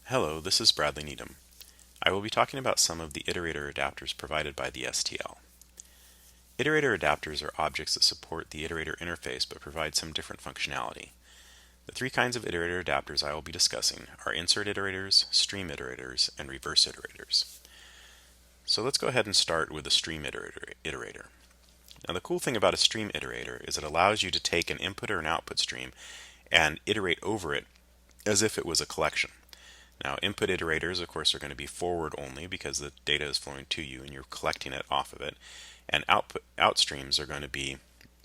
Hello, this is Bradley Needham. I will be talking about some of the iterator adapters provided by the STL. Iterator adapters are objects that support the iterator interface but provide some different functionality. The three kinds of iterator adapters I will be discussing are insert iterators, stream iterators, and reverse iterators. So let's go ahead and start with a stream iterator. Now the cool thing about a stream iterator is it allows you to take an input or an output stream and iterate over it as if it was a collection. Now, input iterators, of course, are going to be forward only because the data is flowing to you and you're collecting it off of it. And outstreams are going to be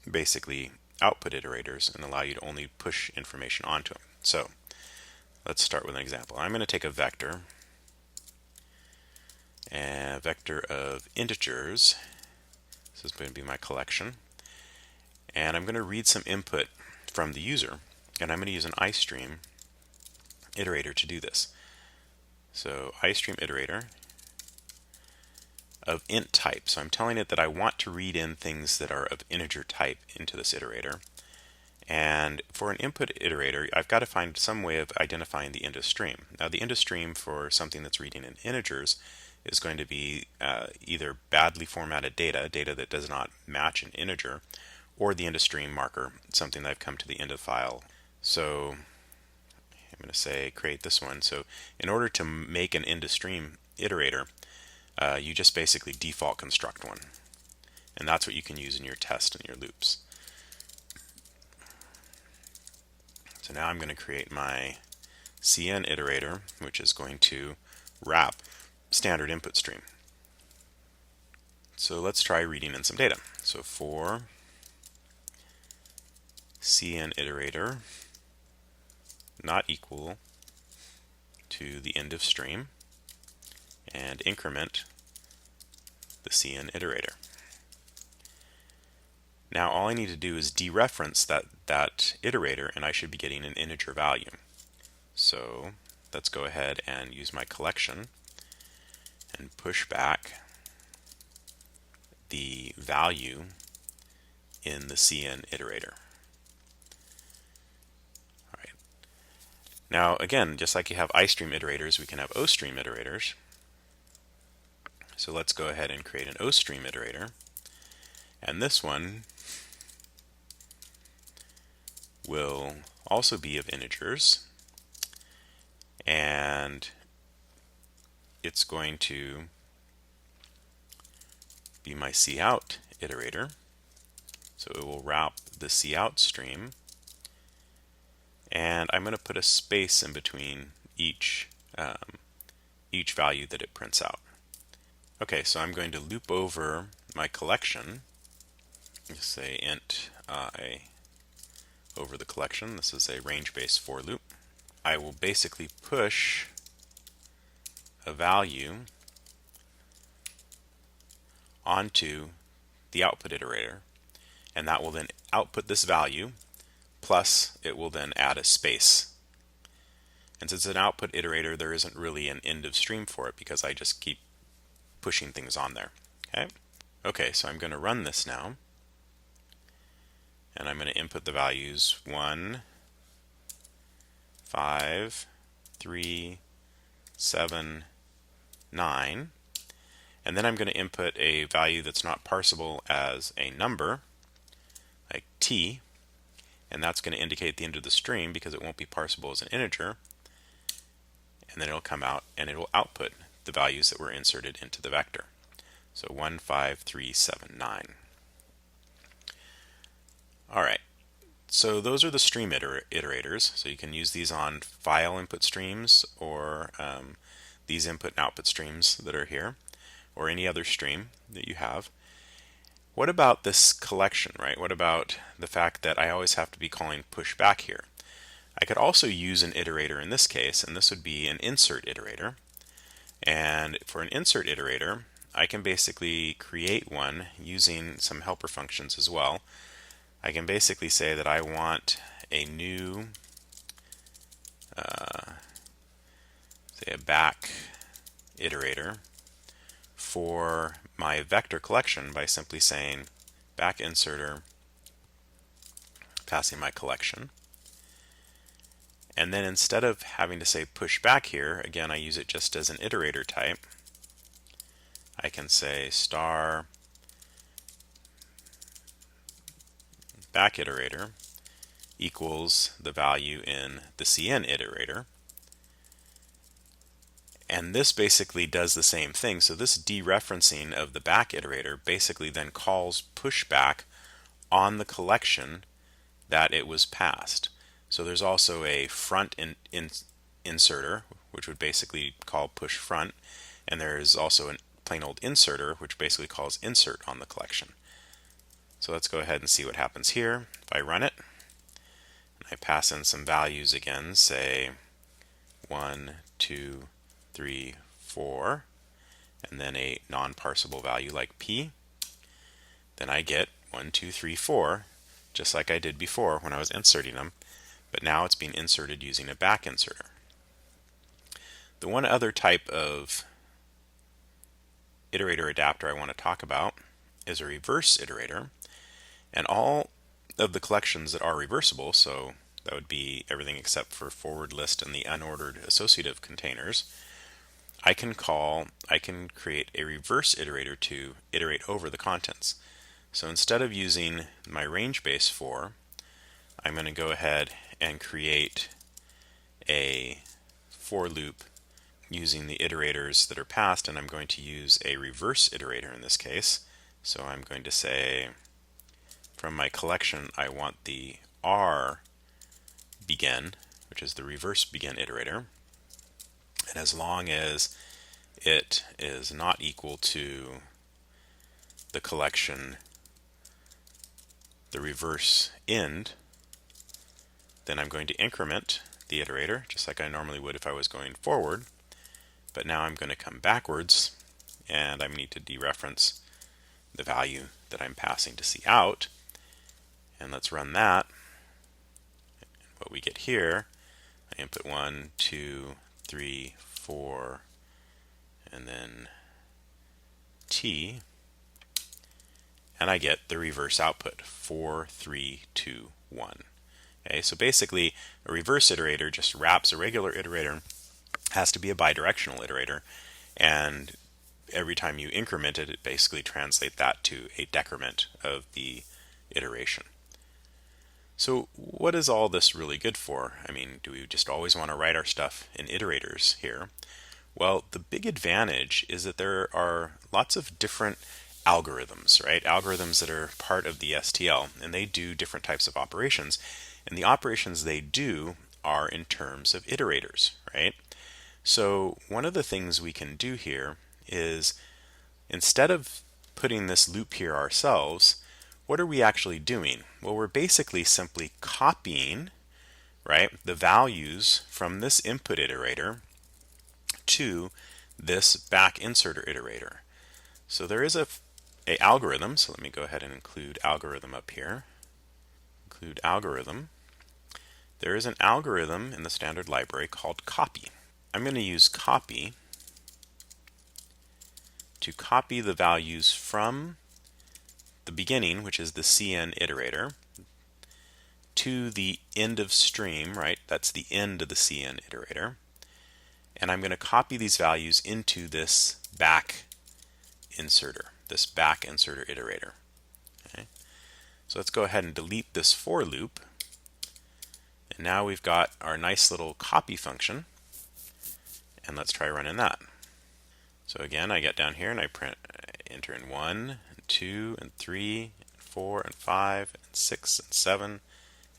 basically output iterators and allow you to only push information onto them. So, let's start with an example. I'm going to take a vector of integers. This is going to be my collection. And I'm going to read some input from the user. And I'm going to use an iStream iterator to do this. So iStream iterator of int type. So I'm telling it that I want to read in things that are of integer type into this iterator. And for an input iterator, I've got to find some way of identifying the end of stream. Now the end of stream for something that's reading in integers is going to be either badly formatted data that does not match an integer, or the end of stream marker, something that I've come to the end of file. So I'm going to say create this one. So in order to make an end of stream iterator, you just basically default construct one. And that's what you can use in your test and your loops. So now I'm going to create my CN iterator, which is going to wrap standard input stream. So let's try reading in some data. So for CN iterator not equal to the end of stream, and increment the CN iterator. Now all I need to do is dereference that iterator and I should be getting an integer value. So let's go ahead and use my collection and push back the value in the CN iterator. Now again, just like you have iStream iterators, we can have OStream iterators. So let's go ahead and create an OStream iterator. And this one will also be of integers. And it's going to be my cout iterator. So it will wrap the cout stream. And I'm going to put a space in between each value that it prints out. Okay, so I'm going to loop over my collection. Just say int I over the collection. This is a range-based for loop. I will basically push a value onto the output iterator, and that will then output this value, plus it will then add a space. And since it's an output iterator, there isn't really an end of stream for it because I just keep pushing things on there. Okay, so I'm going to run this now. And I'm going to input the values 1, 5, 3, 7, 9. And then I'm going to input a value that's not parsable as a number, like t. And that's going to indicate the end of the stream because it won't be parsable as an integer. And then it'll come out and it will output the values that were inserted into the vector. So 1, 5, 3, 7, 9. Alright, so those are the stream iterators. So you can use these on file input streams or these input and output streams that are here, or any other stream that you have. What about this collection, right? What about the fact that I always have to be calling push back here? I could also use an iterator in this case, and this would be an insert iterator. And for an insert iterator, I can basically create one using some helper functions as well. I can basically say that I want a new, say a back iterator for my vector collection by simply saying back inserter, passing my collection. And then instead of having to say push back here, again I use it just as an iterator type. I can say star back iterator equals the value in the cn iterator. And this basically does the same thing. So this dereferencing of the back iterator basically then calls pushback on the collection that it was passed. So there's also a front inserter, which would basically call push front, and there's also a plain old inserter, which basically calls insert on the collection. So let's go ahead and see what happens here. If I run it, and I pass in some values again, say 1, 2, 3, 4, and then a non-parsable value like p, then I get 1, 2, 3, 4, just like I did before when I was inserting them, but now it's being inserted using a back inserter. The one other type of iterator adapter I want to talk about is a reverse iterator, and all of the collections that are reversible, so that would be everything except for forward list and the unordered associative containers, I can create a reverse iterator to iterate over the contents. So instead of using my range base for, I'm going to go ahead and create a for loop using the iterators that are passed, and I'm going to use a reverse iterator in this case. So I'm going to say from my collection I want the R begin, which is the reverse begin iterator, and as long as it is not equal to the collection the reverse end, then I'm going to increment the iterator just like I normally would if I was going forward, but now I'm going to come backwards and I need to dereference the value that I'm passing to see out, and let's run that. What we get here, I input 1, 2, 3, 4, and then T, and I get the reverse output 4, 3, 2, 1. Okay, so basically a reverse iterator just wraps a regular iterator, has to be a bidirectional iterator, and every time you increment it, it basically translates that to a decrement of the iteration. So what is all this really good for? I mean, do we just always want to write our stuff in iterators here? Well, the big advantage is that there are lots of different algorithms, right? Algorithms that are part of the STL, and they do different types of operations. And the operations they do are in terms of iterators, right? So one of the things we can do here is, instead of putting this loop here ourselves, what are we actually doing? Well, we're basically simply copying, right, the values from this input iterator to this back inserter iterator. So there is a algorithm, so let me go ahead and include algorithm up here. Include algorithm. There is an algorithm in the standard library called copy. I'm going to use copy to copy the values from the beginning, which is the CN iterator, to the end of stream, right? That's the end of the CN iterator. And I'm going to copy these values into this back inserter iterator. Okay? So let's go ahead and delete this for loop. And now we've got our nice little copy function. And let's try running that. So again, I get down here and I enter in 1, and 2, and 3, and 4, and 5, and 6, and 7, and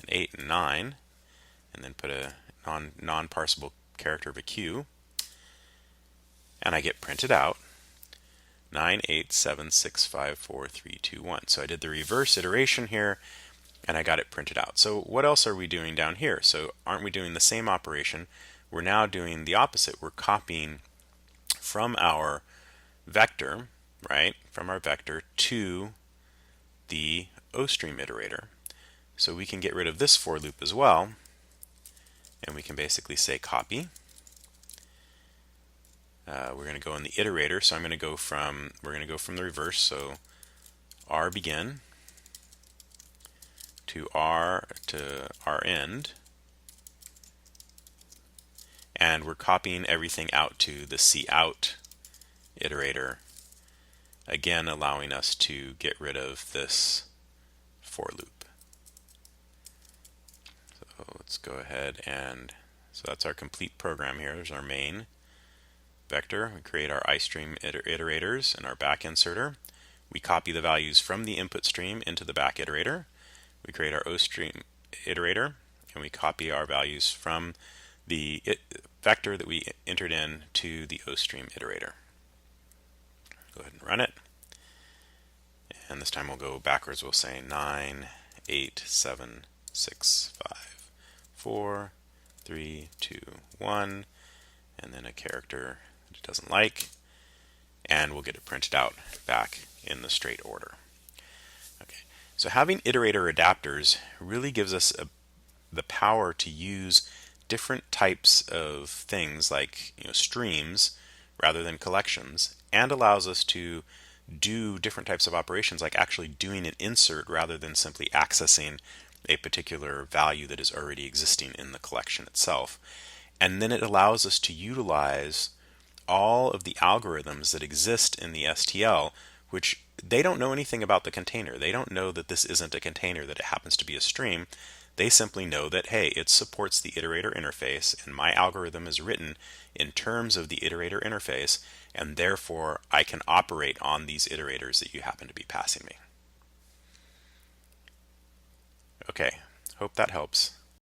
8, and 9, and then put a non-parsable character of a Q, and I get printed out 9, 8, 7, 6, 5, 4, 3, 2, 1. So I did the reverse iteration here, and I got it printed out. So what else are we doing down here? So aren't we doing the same operation? We're now doing the opposite. We're copying from our vector, right, from our vector to the OStream iterator. So we can get rid of this for loop as well, and we can basically say copy. We're going to go in the iterator, so we're going to go from the reverse, so R begin to R end, and we're copying everything out to the cout iterator, again allowing us to get rid of this for loop. So let's go ahead and, so that's our complete program here. There's our main vector. We create our iStream iterators and our back inserter. We copy the values from the input stream into the back iterator. We create our OStream iterator, and we copy our values from the vector that we entered in to the OStream iterator. Go ahead and run it. And this time we'll go backwards. We'll say 9, 8, 7, 6, 5, 4, 3, 2, 1, and then a character it doesn't like, and we'll get it printed out back in the straight order. Okay, so having iterator adapters really gives us the power to use different types of things like streams rather than collections, and allows us to do different types of operations like actually doing an insert rather than simply accessing a particular value that is already existing in the collection itself. And then it allows us to utilize all of the algorithms that exist in the STL, which they don't know anything about the container. They don't know that this isn't a container, that it happens to be a stream. They simply know that, hey, it supports the iterator interface, and my algorithm is written in terms of the iterator interface, and therefore I can operate on these iterators that you happen to be passing me. Okay, hope that helps.